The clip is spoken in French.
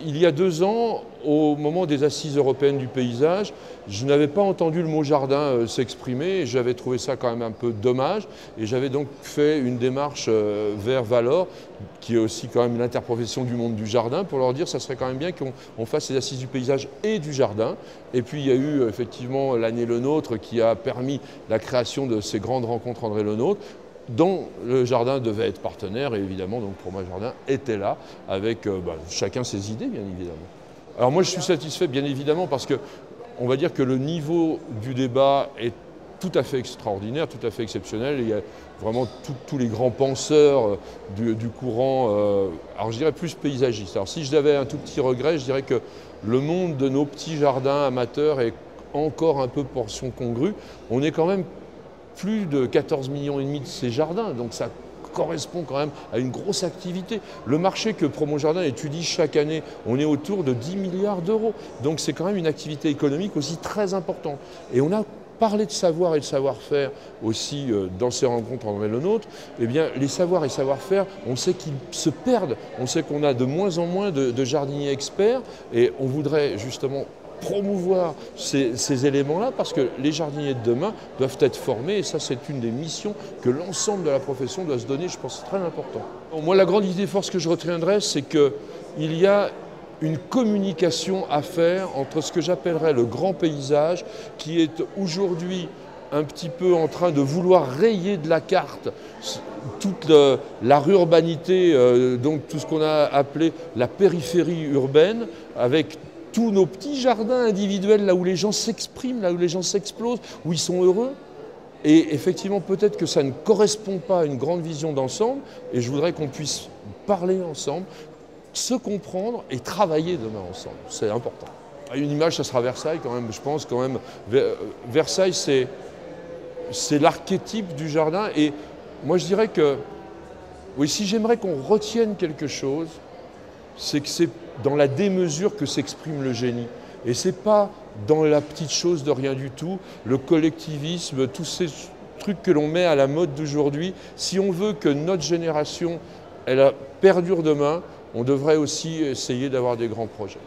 il y a 2 ans, au moment des Assises européennes du paysage, je n'avais pas entendu le mot jardin s'exprimer et j'avais trouvé ça quand même un peu dommage. Et j'avais donc fait une démarche vers Valor, qui est aussi quand même l'interprofession du monde du jardin, pour leur dire que ça serait quand même bien qu'on fasse les Assises du paysage et du jardin. Et puis il y a eu effectivement l'année Le Nôtre qui a permis la création de ces grandes rencontres André Le Nôtre, dont le jardin devait être partenaire et évidemment donc pour moi le jardin était là avec chacun ses idées bien évidemment. Alors moi je suis satisfait bien évidemment parce que on va dire que le niveau du débat est tout à fait extraordinaire, tout à fait exceptionnel. Il y a vraiment tous les grands penseurs du courant, alors je dirais plus paysagiste. Alors si j'avais un tout petit regret, je dirais que le monde de nos petits jardins amateurs est encore un peu portion congrue. On est quand même plus de 14,5 millions de ces jardins, donc ça correspond quand même à une grosse activité. Le marché que Promo Jardin étudie chaque année, on est autour de 10 milliards d'euros. Donc c'est quand même une activité économique aussi très importante. Et on a parlé de savoir et de savoir-faire aussi dans ces rencontres André Le Nôtre. Eh bien, les savoirs et savoir-faire, on sait qu'ils se perdent. On sait qu'on a de moins en moins de jardiniers experts et on voudrait justement promouvoir ces éléments-là parce que les jardiniers de demain doivent être formés et ça c'est une des missions que l'ensemble de la profession doit se donner, je pense c'est très important. Moi la grande idée force que je retiendrai c'est qu'il y a une communication à faire entre ce que j'appellerais le grand paysage qui est aujourd'hui un petit peu en train de vouloir rayer de la carte toute la rurbanité, donc tout ce qu'on a appelé la périphérie urbaine avec tous nos petits jardins individuels, là où les gens s'expriment, là où les gens s'explosent, où ils sont heureux. Et effectivement, peut-être que ça ne correspond pas à une grande vision d'ensemble, et je voudrais qu'on puisse parler ensemble, se comprendre et travailler demain ensemble. C'est important. Une image, ça sera Versailles quand même, je pense quand même. Versailles, c'est l'archétype du jardin, et moi je dirais que, oui, si j'aimerais qu'on retienne quelque chose, c'est que c'est dans la démesure que s'exprime le génie. Et ce n'est pas dans la petite chose de rien du tout, le collectivisme, tous ces trucs que l'on met à la mode d'aujourd'hui. Si on veut que notre génération elle perdure demain, on devrait aussi essayer d'avoir des grands projets.